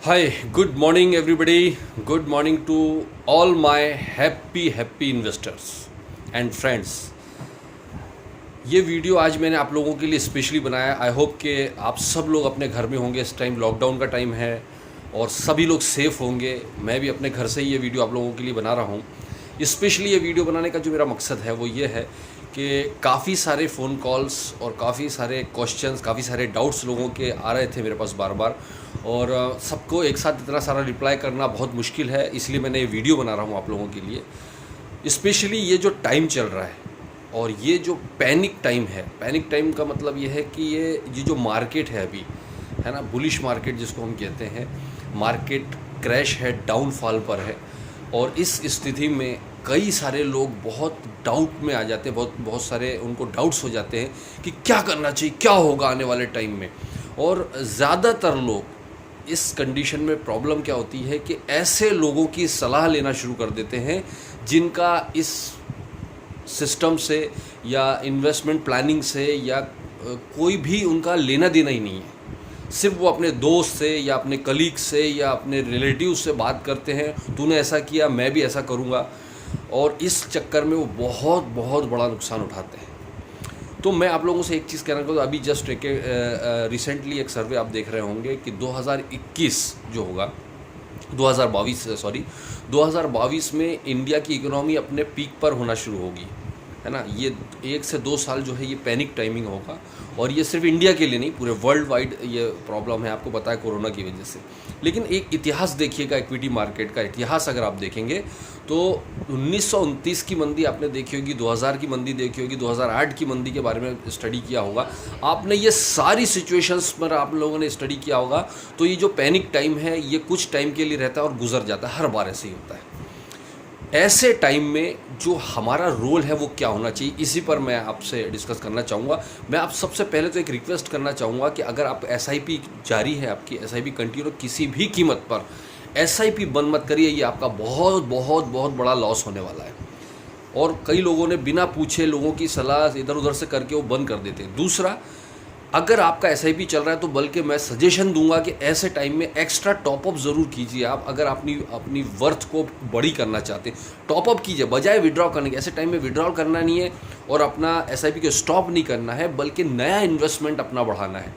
Hi, good morning everybody. Good morning to all my happy investors and friends. ये video आज मैंने आप लोगों के लिए स्पेशली बनाया। आई होप कि आप सब लोग अपने घर में होंगे। इस टाइम लॉकडाउन का टाइम है और सभी लोग सेफ़ होंगे। मैं भी अपने घर से ही ये वीडियो आप लोगों के लिए बना रहा हूँ। स्पेशली ये वीडियो बनाने का जो मेरा मकसद है वो ये है कि काफ़ी सारे फ़ोन कॉल्स और काफ़ी सारे क्वेश्चंस, काफ़ी सारे डाउट्स लोगों के आ रहे थे मेरे पास बार बार, और सबको एक साथ इतना सारा रिप्लाई करना बहुत मुश्किल है। इसलिए मैंने ये वीडियो बना रहा हूँ आप लोगों के लिए। स्पेशली ये जो टाइम चल रहा है और ये जो पैनिक टाइम है, पैनिक टाइम का मतलब ये है कि ये जो मार्केट है अभी, है ना, बुलिश मार्केट जिसको हम कहते हैं, मार्केट क्रैश है, डाउनफॉल पर है। और इस स्थिति में कई सारे लोग बहुत डाउट में आ जाते हैं, बहुत सारे उनको डाउट्स हो जाते हैं कि क्या करना चाहिए, क्या होगा आने वाले टाइम में। और ज़्यादातर लोग इस कंडीशन में प्रॉब्लम क्या होती है कि ऐसे लोगों की सलाह लेना शुरू कर देते हैं जिनका इस सिस्टम से या इन्वेस्टमेंट प्लानिंग से या कोई भी उनका लेना देना ही नहीं है। सिर्फ वो अपने दोस्त से या अपने कलीग से या अपने रिलेटिव से बात करते हैं, तूने ऐसा किया मैं भी ऐसा करूँगा, और इस चक्कर में वो बहुत बड़ा नुकसान उठाते हैं। तो मैं आप लोगों से एक चीज़ कहना चाहूँगा। अभी जस्ट रिसेंटली एक सर्वे आप देख रहे होंगे कि 2021 जो होगा, 2022 में इंडिया की इकोनॉमी अपने पीक पर होना शुरू होगी, है ना। ये 1 से 2 साल जो है ये पैनिक टाइमिंग होगा, और ये सिर्फ इंडिया के लिए नहीं, पूरे वर्ल्ड वाइड ये प्रॉब्लम है, आपको पता है, कोरोना की वजह से। लेकिन एक इतिहास देखिएगा, इक्विटी मार्केट का इतिहास अगर आप देखेंगे तो 1929 की मंदी आपने देखी होगी, 2000 की मंदी देखी होगी, 2008 की मंदी के बारे में स्टडी किया होगा आपने। ये सारी सिचुएशंस पर आप लोगों ने स्टडी किया होगा। तो ये जो पैनिक टाइम है ये कुछ टाइम के लिए रहता है और गुजर जाता है, हर बार ऐसे ही होता है। ऐसे टाइम में जो हमारा रोल है वो क्या होना चाहिए, इसी पर मैं आपसे डिस्कस करना चाहूँगा। मैं आप सबसे पहले तो एक रिक्वेस्ट करना चाहूँगा कि अगर आप SIP जारी है, आपकी SIP कंटिन्यू, किसी भी कीमत पर SIP बंद मत करिए। ये आपका बहुत बड़ा लॉस होने वाला है। और कई लोगों ने बिना पूछे लोगों की सलाह इधर उधर से करके वो बंद कर देते हैं। दूसरा, अगर आपका SIP चल रहा है तो बल्कि मैं सजेशन दूंगा कि ऐसे टाइम में एक्स्ट्रा टॉपअप ज़रूर कीजिए। आप अगर अपनी वर्थ को बड़ी करना चाहते हैं, टॉपअप कीजिए बजाय विड्रॉ करने के। ऐसे टाइम में विड्रॉ करना नहीं है और अपना SIP को स्टॉप नहीं करना है, बल्कि नया इन्वेस्टमेंट अपना बढ़ाना है।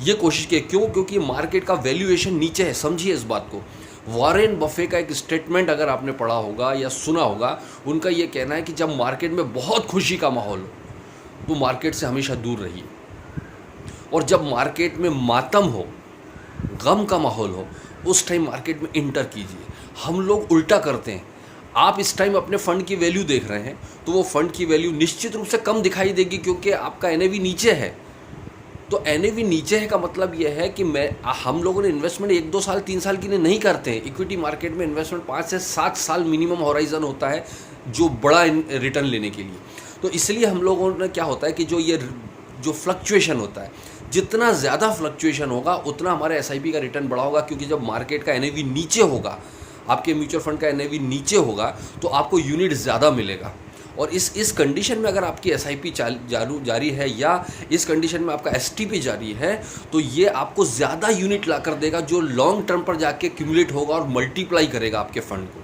ये कोशिश कीजिए। क्यों? क्योंकि मार्केट का वैल्यूएशन नीचे है। समझिए इस बात को। वॉरेन बफे का एक स्टेटमेंट अगर आपने पढ़ा होगा या सुना होगा, उनका ये कहना है कि जब मार्केट में बहुत खुशी का माहौल हो तो मार्केट से हमेशा दूर रहिए, और जब मार्केट में मातम हो, गम का माहौल हो, उस टाइम मार्केट में इंटर कीजिए। हम लोग उल्टा करते हैं। आप इस टाइम अपने फंड की वैल्यू देख रहे हैं तो वो फंड की वैल्यू निश्चित रूप से कम दिखाई देगी, क्योंकि आपका NAV नीचे है। तो NAV नीचे है का मतलब यह है कि हम लोगों ने इन्वेस्टमेंट 1, 2 साल, 3 साल के लिए नहीं करते हैं। इक्विटी मार्केट में इन्वेस्टमेंट 5 से 7 साल मिनिमम हॉराइजन होता है जो बड़ा रिटर्न लेने के लिए। तो इसलिए हम लोगों ने क्या होता है कि जो फ्लक्चुएशन होता है, जितना ज़्यादा फ्लक्चुएशन होगा उतना हमारे SIP का रिटर्न बड़ा होगा। क्योंकि जब मार्केट का NAV नीचे होगा, आपके म्यूचुअल फंड का NAV नीचे होगा, तो आपको यूनिट ज़्यादा मिलेगा। और इस कंडीशन में अगर आपकी SIP जारी है या इस कंडीशन में आपका STP जारी है, तो ये आपको ज़्यादा यूनिट ला कर देगा, जो लॉन्ग टर्म पर जाके क्यूमुलेट होगा और मल्टीप्लाई करेगा आपके फंड को।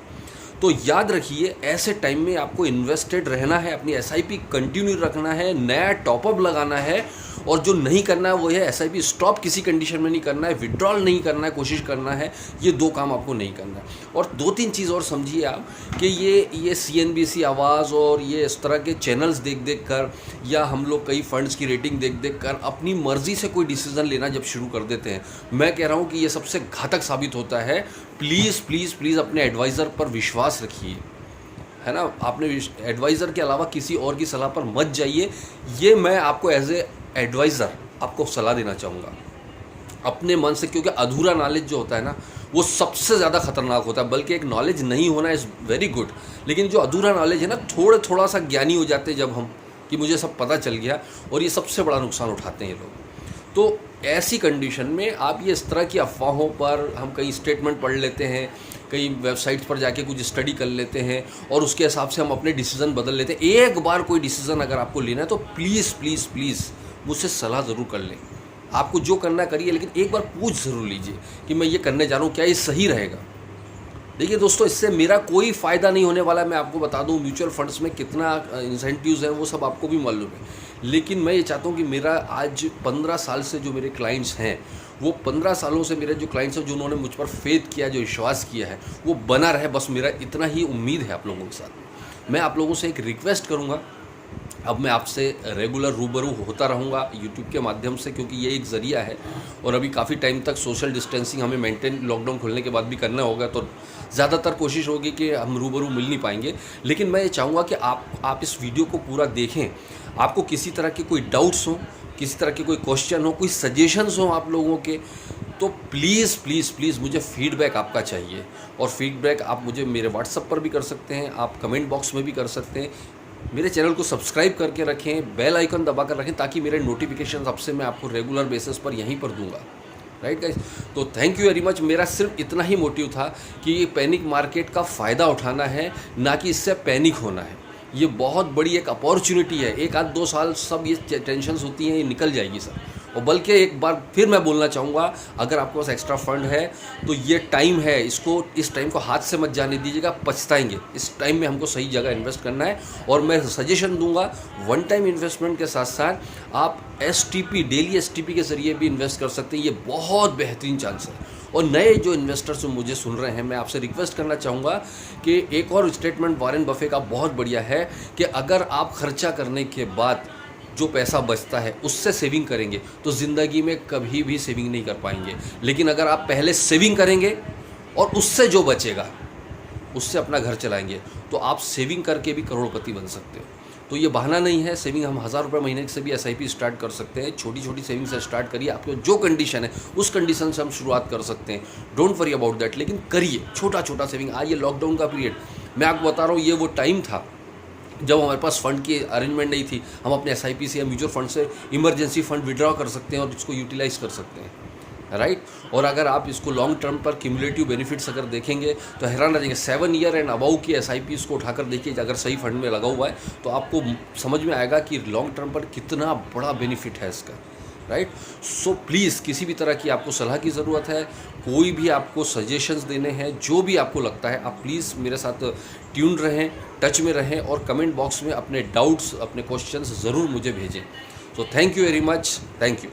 तो याद रखिए, ऐसे टाइम में आपको इन्वेस्टेड रहना है, अपनी SIP कंटिन्यू रखना है, नया टॉपअप लगाना है, और जो नहीं करना है वो है SIP स्टॉप किसी कंडीशन में नहीं करना है, विड्रॉल नहीं करना है, कोशिश करना है। ये 2 काम आपको नहीं करना है। और 2-3 चीज़ और समझिए आप कि ये CNBC आवाज़ और ये इस तरह के चैनल्स देख कर, या हम लोग कई फंड्स की रेटिंग देख कर अपनी मर्ज़ी से कोई डिसीज़न लेना जब शुरू कर देते हैं, मैं कह रहा हूँ कि ये सबसे घातक साबित होता है। प्लीज़ अपने एडवाइज़र पर विश्वास रखिए, है ना। आपने एडवाइज़र के अलावा किसी और की सलाह पर मत जाइए। ये मैं आपको एज ए एडवाइज़र आपको सलाह देना चाहूँगा अपने मन से, क्योंकि अधूरा नॉलेज जो होता है ना, वो सबसे ज़्यादा खतरनाक होता है। बल्कि एक नॉलेज नहीं होना इज़ वेरी गुड, लेकिन जो अधूरा नॉलेज है ना, थोड़ा सा ज्ञानी हो जाते हैं जब हम, कि मुझे सब पता चल गया, और ये सबसे बड़ा नुकसान उठाते हैं ये लोग। तो ऐसी कंडीशन में आप ये इस तरह की अफवाहों पर, हम कई स्टेटमेंट पढ़ लेते हैं, कई वेबसाइट्स पर जाके कुछ स्टडी कर लेते हैं, और उसके हिसाब से हम अपने डिसीज़न बदल लेते हैं। एक बार कोई डिसीज़न अगर आपको लेना है तो प्लीज़ मुझसे सलाह ज़रूर कर लें, आपको जो करना करिए, लेकिन एक बार पूछ ज़रूर लीजिए कि मैं ये करने जा रहा हूँ, क्या ये सही रहेगा। देखिए दोस्तों, इससे मेरा कोई फ़ायदा नहीं होने वाला है। मैं आपको बता दूं म्यूचुअल फंड्स में कितना इंसेंटिव्स हैं वो सब आपको भी मालूम है, लेकिन मैं ये चाहता हूं कि मेरा आज 15 साल से जो मेरे क्लाइंट्स हैं, वो 15 सालों से मेरे जो क्लाइंट्स हैं, जो उन्होंने मुझ पर फेथ किया, जो विश्वास किया है, वो बना रहे। बस मेरा इतना ही उम्मीद है आप लोगों के साथ। मैं आप लोगों से एक रिक्वेस्ट करूँगा, अब मैं आपसे रेगुलर रूबरू होता रहूँगा यूट्यूब के माध्यम से, क्योंकि ये एक ज़रिया है और अभी काफ़ी टाइम तक सोशल डिस्टेंसिंग हमें मेंटेन लॉकडाउन खुलने के बाद भी करना होगा, तो ज़्यादातर कोशिश होगी कि हम रूबरू मिल नहीं पाएंगे। लेकिन मैं ये चाहूँगा कि आप इस वीडियो को पूरा देखें। आपको किसी तरह के कोई डाउट्स हों, किसी तरह के कोई क्वेश्चन हो, कोई सजेशंस हों आप लोगों के, तो प्लीज़ प्लीज़ प्लीज़ मुझे फीडबैक आपका चाहिए। और फीडबैक आप मुझे मेरे व्हाट्सएप पर भी कर सकते हैं, आप कमेंट बॉक्स में भी कर सकते हैं। मेरे चैनल को सब्सक्राइब करके रखें, बेल आइकन दबा कर रखें, ताकि मेरे नोटिफिकेशन आपसे मैं आपको रेगुलर बेसिस पर यहीं पर दूंगा। राइट गाइस, तो थैंक यू वेरी मच। मेरा सिर्फ इतना ही मोटिव था कि ये पैनिक मार्केट का फ़ायदा उठाना है, ना कि इससे पैनिक होना है। ये बहुत बड़ी एक अपॉर्चुनिटी है। 1 आध 2 साल सब ये टेंशन्स होती हैं, ये निकल जाएगी सर। और बल्कि एक बार फिर मैं बोलना चाहूँगा, अगर आपके पास एक्स्ट्रा फंड है तो ये टाइम है, इस टाइम को हाथ से मत जाने दीजिएगा, पछताएंगे। इस टाइम में हमको सही जगह इन्वेस्ट करना है। और मैं सजेशन दूंगा, वन टाइम इन्वेस्टमेंट के साथ साथ आप STP, डेली STP के ज़रिए भी इन्वेस्ट कर सकते हैं। ये बहुत बेहतरीन चांस है। और नए जो इन्वेस्टर्स मुझे सुन रहे हैं, मैं आपसे रिक्वेस्ट करना चाहूँगा कि एक और स्टेटमेंट वॉरेन बफे का बहुत बढ़िया है कि अगर आप खर्चा करने के बाद जो पैसा बचता है उससे सेविंग करेंगे तो ज़िंदगी में कभी भी सेविंग नहीं कर पाएंगे। लेकिन अगर आप पहले सेविंग करेंगे और उससे जो बचेगा उससे अपना घर चलाएंगे, तो आप सेविंग करके भी करोड़पति बन सकते हो। तो ये बहाना नहीं है। सेविंग हम 1000 रुपये महीने से भी SIP स्टार्ट कर सकते हैं। छोटी छोटी सेविंग से स्टार्ट करिए, आपको जो कंडीशन है उस कंडीशन से हम शुरुआत कर सकते हैं। डोंट वरी अबाउट दैट, लेकिन करिए छोटा छोटा सेविंग। आज ये लॉकडाउन का पीरियड, मैं आपको बता रहा हूँ, ये वो टाइम था जब हमारे पास फंड की अरेंजमेंट नहीं थी। हम अपने SIP से या म्यूचुअल फंड से इमरजेंसी फंड विड्रॉ कर सकते हैं और इसको यूटिलाइज़ कर सकते हैं। राइट, और अगर आप इसको लॉन्ग टर्म पर क्यूमुलेटिव बेनिफिट्स अगर देखेंगे तो हैरान रह जाएंगे। 7 ईयर एंड अबाउ की SIPs को उठाकर देखिए, अगर सही फंड में लगा हुआ है तो आपको समझ में आएगा कि लॉन्ग टर्म पर कितना बड़ा बेनिफिट है इसका। राइट, सो प्लीज़ किसी भी तरह की आपको सलाह की ज़रूरत है, कोई भी आपको सजेशंस देने हैं, जो भी आपको लगता है, आप प्लीज़ मेरे साथ ट्यून रहें, टच में रहें और कमेंट बॉक्स में अपने डाउट्स, अपने क्वेश्चंस ज़रूर मुझे भेजें। So thank you very much, thank you.